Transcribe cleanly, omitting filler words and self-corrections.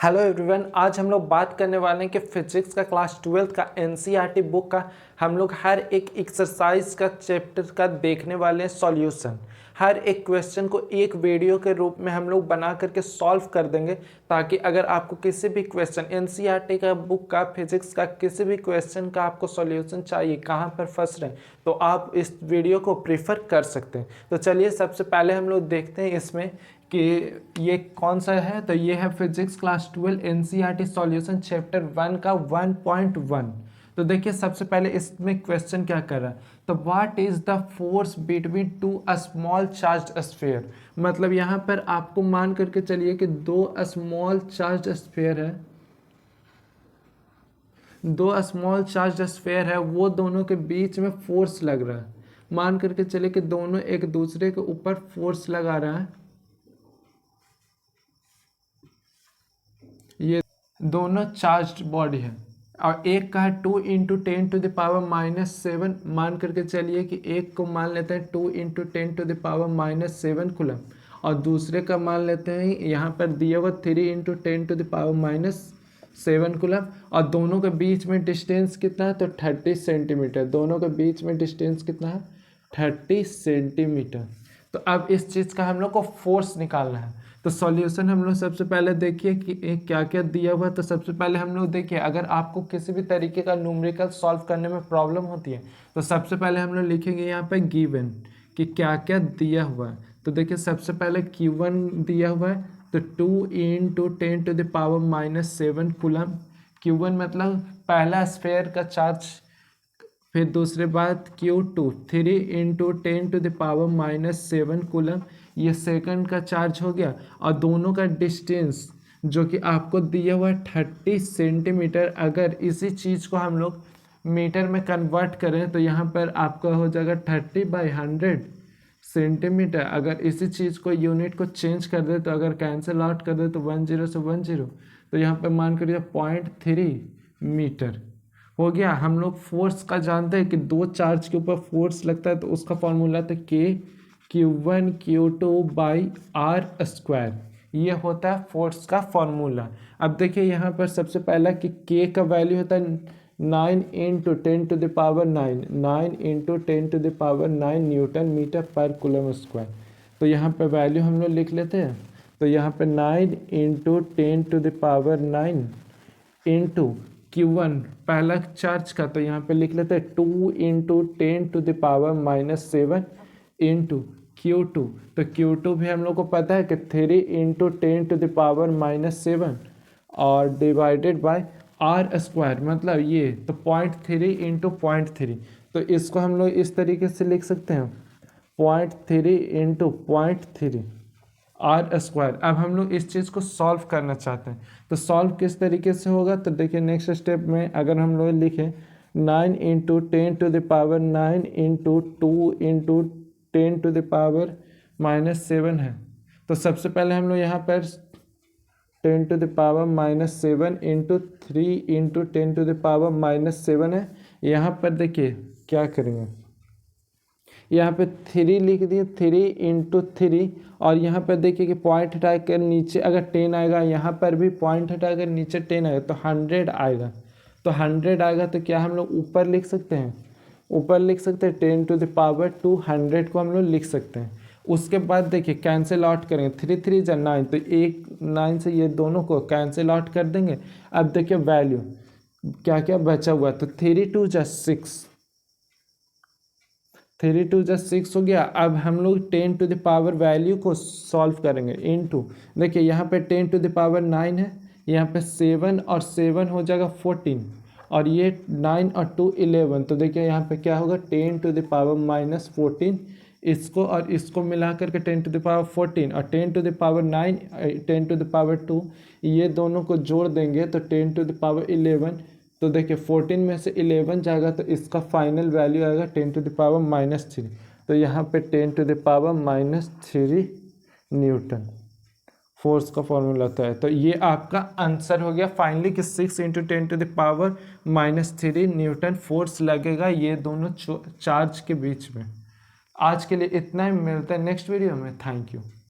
Hello everyone, आज हम लोग बात करने वाले हैं कि फिजिक्स का क्लास 12 का एनसीईआरटी बुक का हम लोग हर एक एक्सरसाइज का चैप्टर का देखने वाले हैं सॉल्यूशन। हर एक क्वेश्चन को एक वीडियो के रूप में हम लोग बना करके सॉल्व कर देंगे, ताकि अगर आपको किसी भी क्वेश्चन एनसीईआरटी का बुक का फिजिक्स का किसी भी क्वेश्चन का आपको सॉल्यूशन चाहिए, कहाँ पर फंस रहे हैं, तो आप इस वीडियो को प्रीफर कर सकते हैं। तो चलिए सबसे पहले हम लोग देखते हैं इसमें कि ये कौन सा है। तो ये है physics class 12 NCERT solution chapter 1 का 1.1। तो देखिए सबसे पहले इसमें क्वेश्चन क्या कर रहा है। तो what is the force between two a small charged sphere. मतलब यहाँ पर आपको मान करके चलिए कि दो स्मॉल चार्ज्ड स्फीयर है, दो स्मॉल चार्ज्ड स्फीयर है, वो दोनों के बीच में फोर्स लग रहा है। मान करके चलिए कि दोनों एक दूसरे के ऊपर फोर्स लगा रहा है। ये दोनों चार्ज्ड बॉडी है और एक का है 2 × 10⁻⁻⁷। मान करके चलिए कि एक को मान लेते हैं 2 × 10⁻⁷ कूलम, और दूसरे का मान लेते हैं यहाँ पर दिया हुआ 3 × 10⁻⁷ कूलम, और दोनों के बीच में डिस्टेंस कितना है तो 30 सेंटीमीटर। दोनों के बीच में डिस्टेंस कितना है 30 सेंटीमीटर। तो अब इस चीज़ का हम लोग को फोर्स निकालना है। तो सॉल्यूशन हम लोग सबसे पहले देखिए कि क्या क्या दिया हुआ है। तो सबसे पहले हम लोग देखिए, अगर आपको किसी भी तरीके का न्यूमेरिकल सॉल्व करने में प्रॉब्लम होती है, तो सबसे पहले हम लोग लिखेंगे यहाँ पे गिवन कि क्या क्या दिया हुआ है। तो देखिए सबसे पहले Q1 दिया हुआ है, तो 2 × 10⁻⁷ कूलम। Q1 मतलब पहला स्फीयर का चार्ज। फिर दूसरे बात Q2 3 × 10⁻⁷ कूलम, ये सेकंड का चार्ज हो गया। और दोनों का डिस्टेंस जो कि आपको दिया हुआ है 30 सेंटीमीटर। अगर इसी चीज़ को हम लोग मीटर में कन्वर्ट करें तो यहाँ पर आपका हो जाएगा 30/100 सेंटीमीटर। अगर इसी चीज़ को यूनिट को चेंज कर दे, तो अगर कैंसिल आउट कर दे तो 10 से 10, तो यहाँ पर मान करिए 0.3 मीटर हो गया। हम लोग फोर्स का जानते हैं कि दो चार्ज के ऊपर फोर्स लगता है, तो उसका फॉर्मूला था K/Q1/Q2/r²। ये होता है फोर्स का फॉर्मूला। अब देखिए यहाँ पर सबसे पहला कि K का वैल्यू होता है 9 × 10⁻⁹ 9 × 10⁻⁹ न्यूटन मीटर पर कूलम स्क्वायर। तो यहाँ पे वैल्यू हम लोग लिख लेते हैं। तो यहाँ पे 9 × 10⁻⁹ इंटू Q1 पहला चार्ज का, तो यहाँ पे लिख लेते हैं 2 × 10⁻⁻7 इंटू Q2। तो Q2 भी हम लोग को पता है कि 3 × 10⁻⁻7 और डिवाइडेड बाय r², मतलब ये तो 0.3 × 0.3। तो इसको हम लोग इस तरीके से लिख सकते हैं 0.3 × 0.3 r²। अब हम लोग इस चीज़ को सॉल्व करना चाहते हैं, तो सॉल्व किस तरीके से होगा। तो देखिए नेक्स्ट स्टेप में अगर हम लोग लिखें 9 × 10⁻⁹ इंटू 2 × 10⁻⁻7 है। तो सबसे पहले हम लोग यहाँ पर 10⁻⁻7 इंटू 3 × 10⁻⁻7 है। यहाँ पर देखिए क्या करेंगे, यहाँ पे 3 लिख दिए, 3 × 3, और यहाँ पर देखिए कि पॉइंट हटाकर नीचे अगर 10 आएगा, यहाँ पर भी पॉइंट हटाकर नीचे 10 आएगा, तो 100 आएगा। तो 100 आएगा तो क्या हम लोग ऊपर लिख सकते हैं, ऊपर लिख सकते हैं 10⁻2 100 को हम लोग लिख सकते हैं। उसके बाद देखिए कैंसिल आउट करेंगे, 3 3 जा 9, तो एक 9 से ये दोनों को कैंसिल आउट कर देंगे। अब देखिए वैल्यू क्या क्या बचा हुआ, तो 3 2 जा 6, 3 2 जा 6 हो गया। अब हम लोग 10 टू द पावर वैल्यू को सॉल्व करेंगे इनटू, देखिए यहाँ पे 10 टू द पावर 9 है, यहाँ पे 7 और 7 हो जाएगा 14, और ये 9 और 2 11। तो देखिए यहाँ पे क्या होगा 10 टू द पावर -14, इसको और इसको मिला करके 10 टू द पावर 14 और 10 to the power 9 10 to the power 2, ये दोनों को जोड़ देंगे तो 10 टू द पावर 11। तो देखिए 14 में से 11 जाएगा, तो इसका फाइनल वैल्यू आएगा 10 टू द पावर -3। तो यहाँ पे 10 to the power -3 newton force का फॉर्मूला होता है। तो ये आपका आंसर हो गया फाइनली कि 6 × 10 to the power -3 newton force लगेगा ये दोनों चार्ज के बीच में। आज के लिए इतना ही, मिलते हैं नेक्स्ट वीडियो में। Thank you.